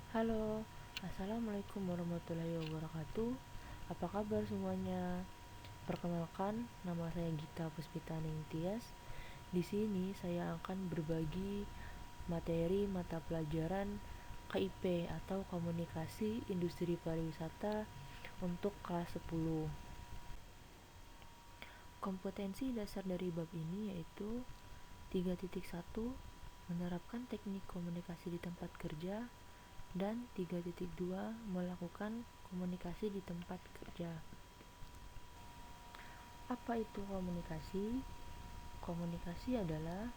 Halo, Assalamualaikum warahmatullahi wabarakatuh. Apa kabar semuanya? Perkenalkan, nama saya Gita Puspita Ningtyas. Di sini saya akan berbagi materi mata pelajaran KIP atau Komunikasi Industri Pariwisata untuk kelas 10. Kompetensi dasar dari bab ini yaitu 3.1 menerapkan teknik komunikasi di tempat kerja, dan 3.2 melakukan komunikasi di tempat kerja. Apa itu komunikasi? Komunikasi adalah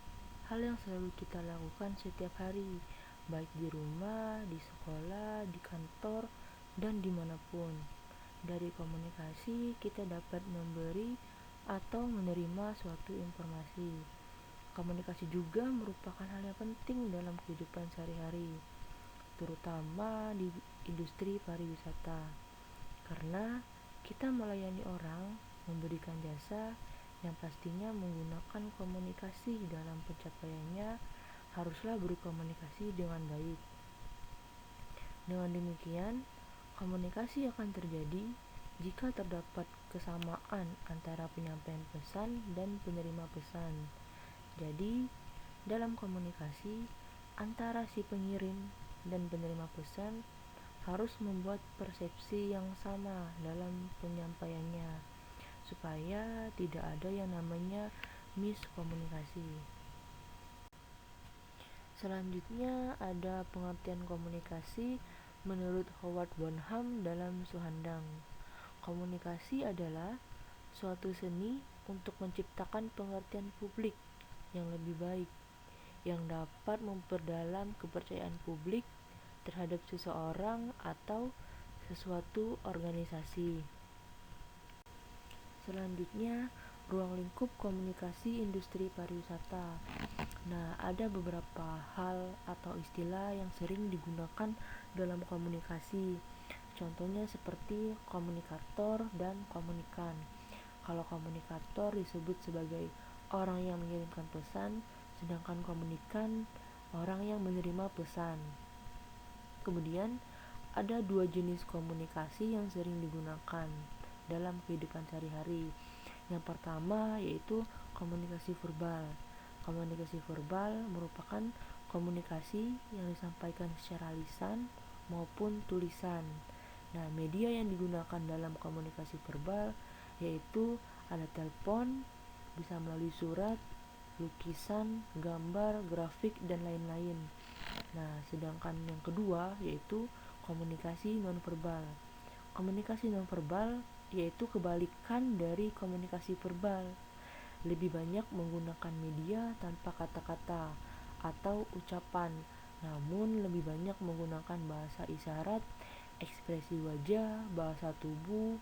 hal yang selalu kita lakukan setiap hari, baik di rumah, di sekolah, di kantor, dan dimanapun. Dari komunikasi kita dapat memberi atau menerima suatu informasi. Komunikasi juga merupakan hal yang penting dalam kehidupan sehari-hari, terutama di industri pariwisata, karena kita melayani orang, memberikan jasa yang pastinya menggunakan komunikasi. Dalam pencapaiannya haruslah berkomunikasi dengan baik. Dengan demikian, komunikasi akan terjadi jika terdapat kesamaan antara penyampaian pesan dan penerima pesan. Jadi, dalam komunikasi antara si pengirim dan penerima pesan harus membuat persepsi yang sama dalam penyampaiannya, supaya tidak ada yang namanya miskomunikasi. Selanjutnya ada pengertian komunikasi menurut Howard Bonham dalam Suhandang. Komunikasi adalah suatu seni untuk menciptakan pengertian publik yang lebih baik, yang dapat memperdalam kepercayaan publik terhadap seseorang atau sesuatu organisasi. Selanjutnya, ruang lingkup komunikasi industri pariwisata. Nah, ada beberapa hal atau istilah yang sering digunakan dalam komunikasi. Contohnya seperti komunikator dan komunikan. Kalau komunikator disebut sebagai orang yang mengirimkan pesan, sedangkan komunikan orang yang menerima pesan. Kemudian ada dua jenis komunikasi yang sering digunakan dalam kehidupan sehari-hari. Yang pertama yaitu komunikasi verbal. Komunikasi verbal merupakan komunikasi yang disampaikan secara lisan maupun tulisan. Nah, media yang digunakan dalam komunikasi verbal yaitu ada telepon, bisa melalui surat, lukisan, gambar, grafik, dan lain-lain. Nah, sedangkan yang kedua yaitu komunikasi nonverbal. Komunikasi nonverbal yaitu kebalikan dari komunikasi verbal. Lebih banyak menggunakan media tanpa kata-kata atau ucapan, namun lebih banyak menggunakan bahasa isyarat, ekspresi wajah, bahasa tubuh,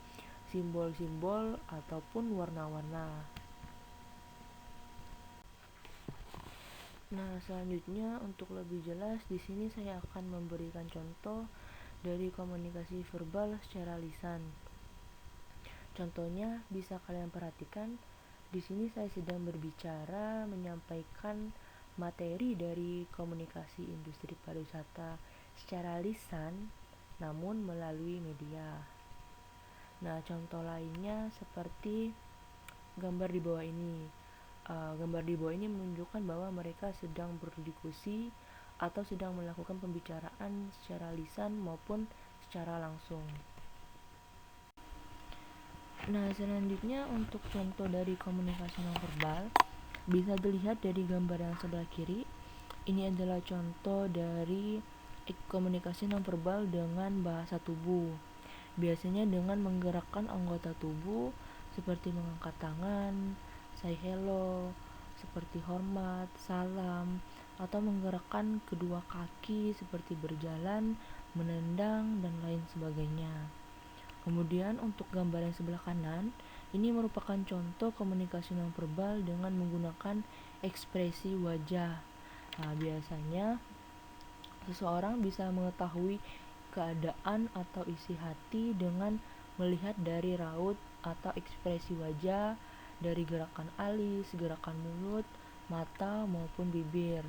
simbol-simbol, ataupun warna-warna. Nah, selanjutnya untuk lebih jelas di sini saya akan memberikan contoh dari komunikasi verbal secara lisan. Contohnya bisa kalian perhatikan, di sini saya sedang berbicara menyampaikan materi dari komunikasi industri pariwisata secara lisan namun melalui media. Nah, contoh lainnya seperti gambar di bawah ini. Gambar di bawah ini menunjukkan bahwa mereka sedang berdiskusi atau sedang melakukan pembicaraan secara lisan maupun secara langsung. Nah, selanjutnya untuk contoh dari komunikasi nonverbal bisa dilihat dari gambar yang sebelah kiri. Ini adalah contoh dari komunikasi nonverbal dengan bahasa tubuh. Biasanya dengan menggerakkan anggota tubuh seperti mengangkat tangan, say hello, seperti hormat, salam, atau menggerakkan kedua kaki seperti berjalan, menendang, dan lain sebagainya. Kemudian untuk gambar yang sebelah kanan, ini merupakan contoh komunikasi nonverbal dengan menggunakan ekspresi wajah. Nah, biasanya seseorang bisa mengetahui keadaan atau isi hati dengan melihat dari raut atau ekspresi wajah, dari gerakan alis, gerakan mulut, mata maupun bibir.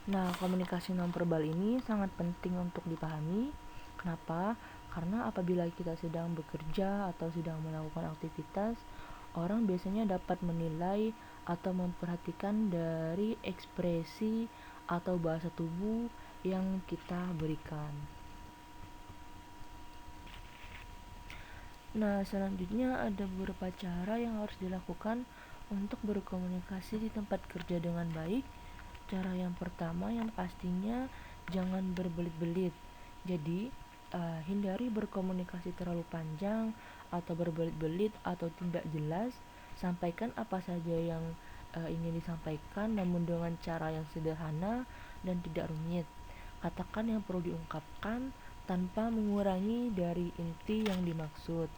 Nah, komunikasi nonverbal ini sangat penting untuk dipahami. Kenapa? Karena apabila kita sedang bekerja atau sedang melakukan aktivitas, orang biasanya dapat menilai atau memperhatikan dari ekspresi atau bahasa tubuh yang kita berikan. Nah, selanjutnya ada beberapa cara yang harus dilakukan untuk berkomunikasi di tempat kerja dengan baik. Cara yang pertama yang pastinya jangan berbelit-belit. Jadi, hindari berkomunikasi terlalu panjang atau berbelit-belit atau tidak jelas. Sampaikan apa saja yang ingin disampaikan, namun dengan cara yang sederhana dan tidak rumit. Katakan yang perlu diungkapkan tanpa mengurangi dari inti yang dimaksud.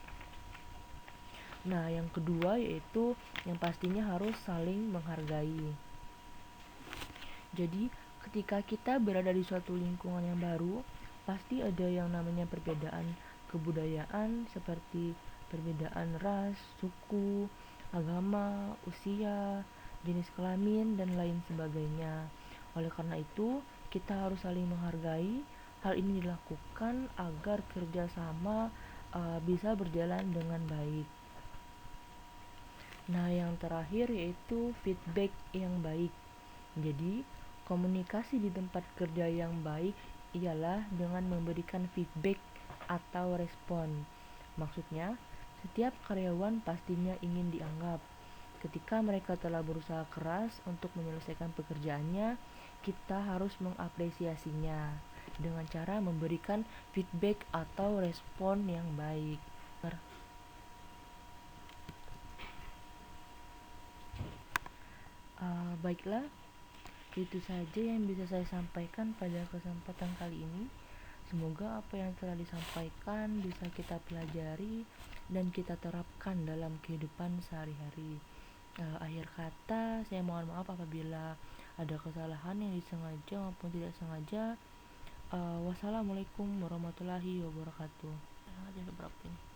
Nah, yang kedua yaitu yang pastinya harus saling menghargai. Jadi, ketika kita berada di suatu lingkungan yang baru, pasti ada yang namanya perbedaan kebudayaan seperti perbedaan ras, suku, agama, usia, jenis kelamin, dan lain sebagainya. Oleh karena itu, kita harus saling menghargai. Hal ini dilakukan agar kerjasama bisa berjalan dengan baik. Nah, yang terakhir yaitu feedback yang baik. Jadi, komunikasi di tempat kerja yang baik ialah dengan memberikan feedback atau respon. Maksudnya, setiap karyawan pastinya ingin dianggap. Ketika mereka telah berusaha keras untuk menyelesaikan pekerjaannya, kita harus mengapresiasinya dengan cara memberikan feedback atau respon yang baik. Baiklah, itu saja yang bisa saya sampaikan pada kesempatan kali ini. Semoga apa yang telah disampaikan bisa kita pelajari dan kita terapkan dalam kehidupan sehari-hari. Akhir kata, saya mohon maaf apabila ada kesalahan yang disengaja maupun tidak sengaja. Wassalamualaikum warahmatullahi wabarakatuh. Berapa ini?